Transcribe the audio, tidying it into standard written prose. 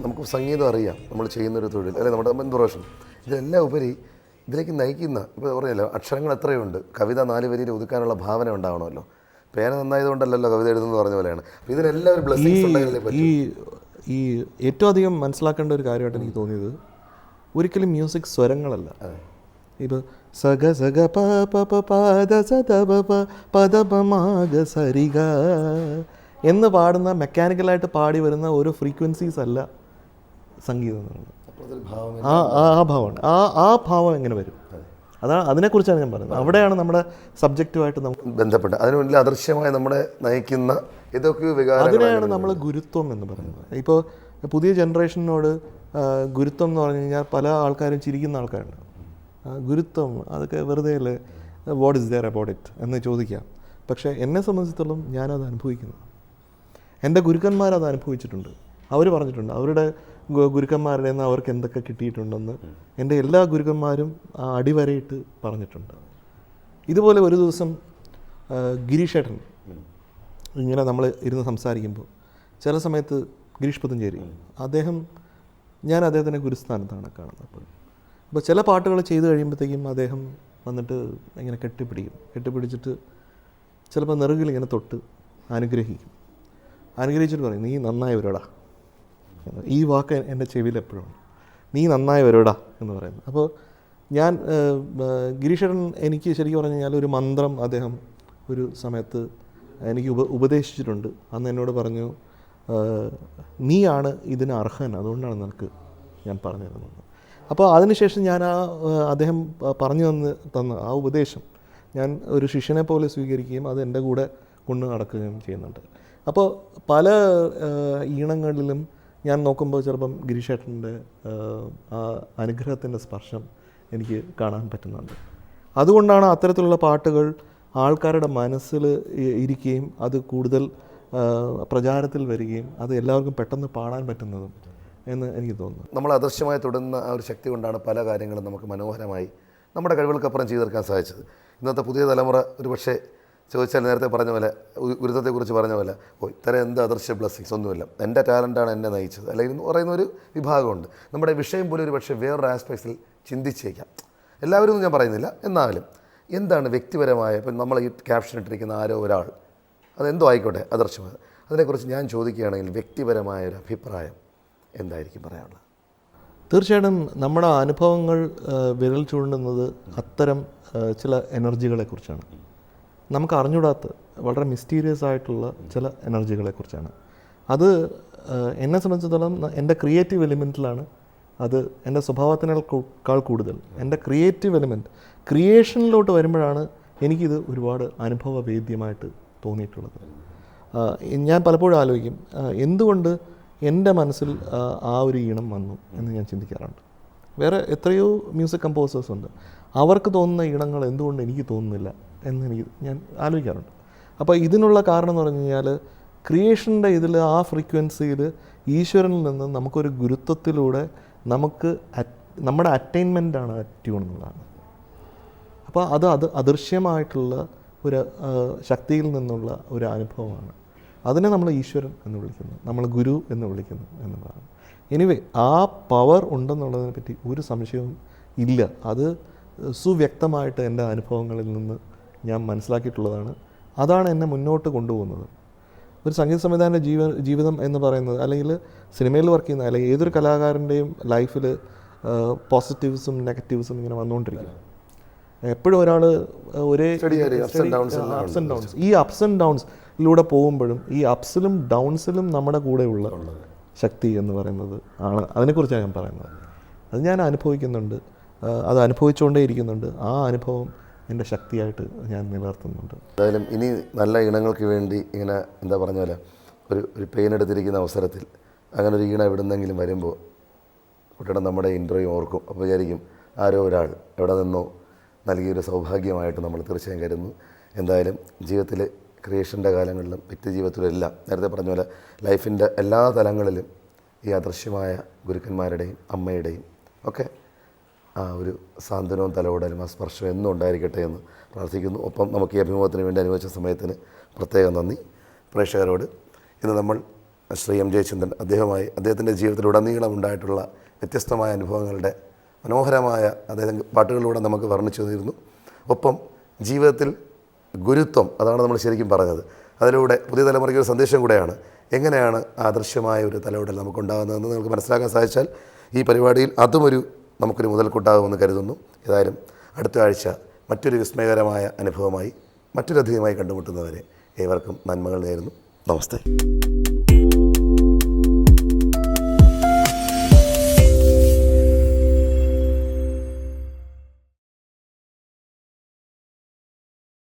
നമുക്ക് സംഗീതം അറിയാം, നമ്മൾ ചെയ്യുന്നൊരു തൊഴിൽ അല്ലെങ്കിൽ നമ്മുടെ പ്രൊഫഷൻ, ഇതെല്ലാം ഉപരി ഇതിലേക്ക് നയിക്കുന്ന ഇപ്പോൾ പറഞ്ഞല്ലോ അക്ഷരങ്ങൾ എത്രയുണ്ട്, കവിത 4 വരിയിൽ ഒതുക്കാനുള്ള ഭാവന ഉണ്ടാവണമല്ലോ. പേന നന്നായതുകൊണ്ടല്ലോ കവിത എഴുതുന്നത് പറഞ്ഞ പോലെയാണ്. അപ്പോൾ ഇതിനെല്ലാം ഒരു ബ്ലെസ്സിങ്സ് ഉണ്ടായാലേ പറ്റും. ഈ ഏറ്റവും അധികം മനസ്സിലാക്കേണ്ട ഒരു കാര്യമായിട്ട് എനിക്ക് തോന്നിയത് ഒരിക്കലും മ്യൂസിക് സ്വരങ്ങളല്ല. ഇപ്പോൾ സഗ സഗ പ പ പ പദ സദ പ പ പദ പ മാഗ സരിഗ എന്ന് പാടുന്ന മെക്കാനിക്കലായിട്ട് പാടി വരുന്ന ഓരോ ഫ്രീക്വൻസീസ് അല്ല സംഗീതം എന്ന് പറയുന്നത്. ഭാവമാണ് ആ ഭാവം എങ്ങനെ വരും, അതാണ് അതിനെക്കുറിച്ചാണ് ഞാൻ പറയുന്നത്. അവിടെയാണ് നമ്മുടെ സബ്ജക്റ്റുമായിട്ട് നമുക്ക് ബന്ധപ്പെട്ട് അതിന് മുന്നിൽ അദൃശ്യമായി നമ്മളെ നയിക്കുന്ന ഇതൊക്കെ വികാരം, അതിനെയാണ് നമ്മൾ ഗുരുത്വം എന്ന് പറയുന്നത്. ഇപ്പോൾ പുതിയ ജനറേഷനോട് ഗുരുത്വം എന്ന് പറഞ്ഞു കഴിഞ്ഞാൽ പല ആൾക്കാരും ചിരിക്കുന്ന ആൾക്കാരുണ്ട്. ഗുരുത്വം അതൊക്കെ വെറുതെ അല്ലേ, what is there about it എന്ന് ചോദിക്കാം. പക്ഷേ എന്നെ സംബന്ധിച്ചിടത്തോളം ഞാനത് അനുഭവിക്കുന്നു. എൻ്റെ ഗുരുക്കന്മാരത് അനുഭവിച്ചിട്ടുണ്ട്. അവർ പറഞ്ഞിട്ടുണ്ട് അവരുടെ ഗുരുക്കന്മാരുടെ നിന്ന് അവർക്ക് എന്തൊക്കെ കിട്ടിയിട്ടുണ്ടെന്ന് എൻ്റെ എല്ലാ ഗുരുക്കന്മാരും അടിവരയിട്ട് പറഞ്ഞിട്ടുണ്ട്. ഇതുപോലെ ഒരു ദിവസം ഗിരീഷേട്ടൻ ഇങ്ങനെ നമ്മൾ ഇരുന്ന് സംസാരിക്കുമ്പോൾ ചില സമയത്ത് ഗിരീഷ് പുത്തഞ്ചേരി ഞാൻ അദ്ദേഹത്തിൻ്റെ ഗുരുസ്ഥാനത്താണ് കാണുന്നത്. അപ്പോൾ ചില പാട്ടുകൾ ചെയ്ത് കഴിയുമ്പോഴത്തേക്കും അദ്ദേഹം വന്നിട്ട് ഇങ്ങനെ കെട്ടിപ്പിടിച്ചിട്ട് ചിലപ്പോൾ നെറുകിൽ ഇങ്ങനെ തൊട്ട് അനുഗ്രഹിച്ചിട്ട് പറയും, നീ നന്നായി വരോടാ. ഈ വാക്ക് എൻ്റെ ചെവിയിൽ എപ്പോഴും നീ നന്നായി വരോടാ എന്ന് പറയുന്നത്. അപ്പോൾ ഞാൻ ഗിരീഷേട്ടൻ എനിക്ക് ശരിക്കും പറഞ്ഞു കഴിഞ്ഞാൽ ഒരു മന്ത്രം അദ്ദേഹം ഒരു സമയത്ത് എനിക്ക് ഉപദേശിച്ചിട്ടുണ്ട്. അന്ന് എന്നോട് പറഞ്ഞു, നീയാണ് ഇതിന് അർഹൻ, അതുകൊണ്ടാണ് നിനക്ക് ഞാൻ പറഞ്ഞു തരുന്നത്. അപ്പോൾ അതിനുശേഷം ഞാൻ അദ്ദേഹം പറഞ്ഞു തന്ന ആ ഉപദേശം ഞാൻ ഒരു ശിഷ്യനെ പോലെ സ്വീകരിക്കുകയും അത് എൻ്റെ കൂടെ കൊണ്ട് നടക്കുകയും ചെയ്യുന്നുണ്ട്. അപ്പോൾ പല ഈണങ്ങളിലും ഞാൻ നോക്കുമ്പോൾ ചിലപ്പം ഗിരീഷേട്ടൻ്റെ ആ അനുഗ്രഹത്തിൻ്റെ സ്പർശം എനിക്ക് കാണാൻ പറ്റുന്നുണ്ട്. അതുകൊണ്ടാണ് അത്തരത്തിലുള്ള പാട്ടുകൾ ആൾക്കാരുടെ മനസ്സിൽ ഇരിക്കുകയും അത് കൂടുതൽ പ്രചാരത്തിൽ വരികയും അത് എല്ലാവർക്കും പെട്ടെന്ന് പാടാൻ പറ്റുന്നതും എന്ന് എനിക്ക് തോന്നുന്നു. നമ്മൾ അദൃശ്യമായി തൊടുന്ന ആ ഒരു ശക്തി കൊണ്ടാണ് പല കാര്യങ്ങളും നമുക്ക് മനോഹരമായി നമ്മുടെ കഴിവുകൾക്കപ്പുറം ചെയ്തെടുക്കാൻ സാധിച്ചത്. ഇന്നത്തെ പുതിയ തലമുറ ഒരു പക്ഷേ ചോദിച്ചാൽ നേരത്തെ പറഞ്ഞ പോലെ, ഗുരുത്വത്തെക്കുറിച്ച് പറഞ്ഞ പോലെ, ഇത്തരം എന്ത് അദൃശ്യ ബ്ലെസ്സിങ്സ് ഒന്നുമില്ല, എൻ്റെ ടാലൻ്റാണ് എന്നെ നയിച്ചത് അല്ലെങ്കിൽ എന്ന് പറയുന്ന ഒരു വിഭാഗമുണ്ട്. നമ്മുടെ വിഷയം പോലും ഒരു പക്ഷേ വേറൊരു ആസ്പെക്ട്സിൽ ചിന്തിച്ചേക്കാം. എല്ലാവരും ഒന്നും ഞാൻ പറയുന്നില്ല. എന്നാലും എന്താണ് വ്യക്തിപരമായ, ഇപ്പം നമ്മൾ ഈ ക്യാപ്ഷൻ ഇട്ടിരിക്കുന്ന ആരോ ഒരാൾ, അതെന്തോ ആയിക്കോട്ടെ അദൃശ്യമായ, അതിനെക്കുറിച്ച് ഞാൻ ചോദിക്കുകയാണെങ്കിൽ വ്യക്തിപരമായ ഒരു അഭിപ്രായം എന്തായിരിക്കും പറയാനുള്ളത്? തീർച്ചയായിട്ടും നമ്മുടെ അനുഭവങ്ങൾ വിരൽ ചൂണ്ടുന്നത് അത്തരം ചില എനർജികളെക്കുറിച്ചാണ്. നമുക്ക് അറിഞ്ഞൂടാത്ത വളരെ മിസ്റ്റീരിയസ് ആയിട്ടുള്ള ചില എനർജികളെക്കുറിച്ചാണ്. അത് എന്നെ സംബന്ധിച്ചിടത്തോളം എൻ്റെ ക്രിയേറ്റീവ് എലിമെൻറ്റിലാണ്. അത് എൻ്റെ സ്വഭാവത്തിനേക്കാൾ കൂടുതൽ എൻ്റെ ക്രിയേറ്റീവ് എലിമെൻറ്റ് ക്രിയേഷനിലോട്ട് വരുമ്പോഴാണ് എനിക്കിത് ഒരുപാട് അനുഭവവേദ്യമായിട്ട് തോന്നിയിട്ടുള്ളത്. ഞാൻ പലപ്പോഴും ആലോചിക്കും, എന്തുകൊണ്ട് എൻ്റെ മനസ്സിൽ ആ ഒരു ഈണം വന്നു എന്ന് ഞാൻ ചിന്തിക്കാറുണ്ട്. വേറെ എത്രയോ മ്യൂസിക് കമ്പോസേഴ്സ് ഉണ്ട്, അവർക്ക് തോന്നുന്ന ഈണങ്ങൾ എന്തുകൊണ്ട് എനിക്ക് തോന്നുന്നില്ല എന്ന് ഞാൻ ആലോചിക്കാറുണ്ട്. അപ്പോൾ ഇതിനുള്ള കാരണം എന്ന് പറഞ്ഞു കഴിഞ്ഞാൽ ക്രിയേഷൻ്റെ ഇതിൽ ആ ഫ്രീക്വൻസിയിൽ ഈശ്വരനിൽ നിന്ന് നമുക്കൊരു ഗുരുത്വത്തിലൂടെ നമുക്ക് നമ്മുടെ അറ്റൈൻമെൻറ്റാണ് ട്യൂൺ എന്നുള്ളതാണ്. അപ്പോൾ അത് അദൃശ്യമായിട്ടുള്ള ഒരു ശക്തിയിൽ നിന്നുള്ള ഒരു അനുഭവമാണ്. അതിനെ നമ്മൾ ഈശ്വരൻ എന്ന് വിളിക്കുന്നു, നമ്മൾ ഗുരു എന്ന് വിളിക്കുന്നു എന്നുള്ളതാണ്. എനിവേ ആ പവർ ഉണ്ടെന്നുള്ളതിനെ പറ്റി ഒരു സംശയവും ഇല്ല. അത് സുവ്യക്തമായിട്ട് എൻ്റെ അനുഭവങ്ങളിൽ നിന്ന് ഞാൻ മനസ്സിലാക്കിയിട്ടുള്ളതാണ്. അതാണ് എന്നെ മുന്നോട്ട് കൊണ്ടുപോകുന്നത്. ഒരു സംഗീത സംവിധായകൻ്റെ ജീവിതം എന്ന് പറയുന്നത്, അല്ലെങ്കിൽ സിനിമയിൽ വർക്ക് ചെയ്യുന്ന, അല്ലെങ്കിൽ ഏതൊരു കലാകാരൻ്റെയും ലൈഫിൽ പോസിറ്റീവ്സും നെഗറ്റീവ്സും ഇങ്ങനെ വന്നുകൊണ്ടിരിക്കും. എപ്പോഴും ഒരാൾ ഒരേ അപ്സ് ആൻഡ് ഡൗൺസ്, ഈ അപ്സ് ആൻഡ് ഡൗൺസിലൂടെ പോകുമ്പോഴും ഈ അപ്സിലും ഡൗൺസിലും നമ്മുടെ കൂടെയുള്ള ശക്തി എന്ന് പറയുന്നത് ആണ്. അതിനെക്കുറിച്ചാണ് ഞാൻ പറയുന്നത്. അത് ഞാൻ അനുഭവിക്കുന്നുണ്ട്, അത് അനുഭവിച്ചുകൊണ്ടേ ഇരിക്കുന്നുണ്ട്. ആ അനുഭവം എൻ്റെ ശക്തിയായിട്ട് ഞാൻ നിലനിർത്തുന്നുണ്ട്. എന്തായാലും ഇനി നല്ല ഇണങ്ങൾക്ക് വേണ്ടി ഇങ്ങനെ എന്താ പറഞ്ഞ പോലെ ഒരു പെയിൻ എടുത്തിരിക്കുന്ന അവസരത്തിൽ അങ്ങനെ ഒരു ഈണ എവിടുന്നെങ്കിലും വരുമ്പോൾ കുട്ടിയുടെ നമ്മുടെ ഇൻ്റർവ്യൂ ഓർക്കും. അപ്പോൾ വിചാരിക്കും ആരോ ഒരാൾ എവിടെ നിന്നോ നൽകിയൊരു സൗഭാഗ്യമായിട്ട് നമ്മൾ തീർച്ചയായും കരുതുന്നു. എന്തായാലും ജീവിതത്തിൽ ക്രിയേഷൻ്റെ കാലങ്ങളിലും വ്യക്തിജീവിതത്തിലും എല്ലാം നേരത്തെ പറഞ്ഞ പോലെ ലൈഫിൻ്റെ എല്ലാ തലങ്ങളിലും ഈ അദൃശ്യമായ ഗുരുക്കന്മാരുടെയും അമ്മയുടെയും ഒക്കെ ആ ഒരു സാന്ത്വനവും തലോടലും ആ സ്പർശം എന്നും ഉണ്ടായിരിക്കട്ടെ എന്ന് പ്രാർത്ഥിക്കുന്നു. ഒപ്പം നമുക്ക് ഈ അഭിമുഖത്തിന് വേണ്ടി അനുവദിച്ച സമയത്തിന് പ്രത്യേകം നന്ദി. പ്രേക്ഷകരോട് ഇന്ന് നമ്മൾ ശ്രീ എം ജയചന്ദ്രൻ, അദ്ദേഹത്തിൻ്റെ ജീവിതത്തിലുടനീളം ഉണ്ടായിട്ടുള്ള വ്യത്യസ്തമായ അനുഭവങ്ങളുടെ മനോഹരമായ അദ്ദേഹം പാട്ടുകളിലൂടെ നമുക്ക് വർണ്ണിച്ചു തന്നിരുന്നു. ഒപ്പം ജീവിതത്തിൽ ഗുരുത്വം, അതാണ് നമ്മൾ ശരിക്കും പറഞ്ഞത്. അതിലൂടെ പുതിയ തലമുറയ്ക്ക് ഒരു സന്ദേശം കൂടെയാണ്. എങ്ങനെയാണ് ആദർശമായ ഒരു തലമുറ നമുക്കുണ്ടാകുന്നതെന്ന് നമുക്ക് മനസ്സിലാക്കാൻ സാധിച്ചാൽ ഈ പരിപാടിയിൽ അതും നമുക്കൊരു മുതൽക്കൂട്ടാകുമെന്ന് കരുതുന്നു. ഏതായാലും അടുത്ത ആഴ്ച മറ്റൊരു വിസ്മയകരമായ അനുഭവമായി മറ്റൊരു അതിഥിയുമായി കണ്ടുമുട്ടുന്നവരെ ഏവർക്കും നന്മകൾ നേരുന്നു. നമസ്തേ.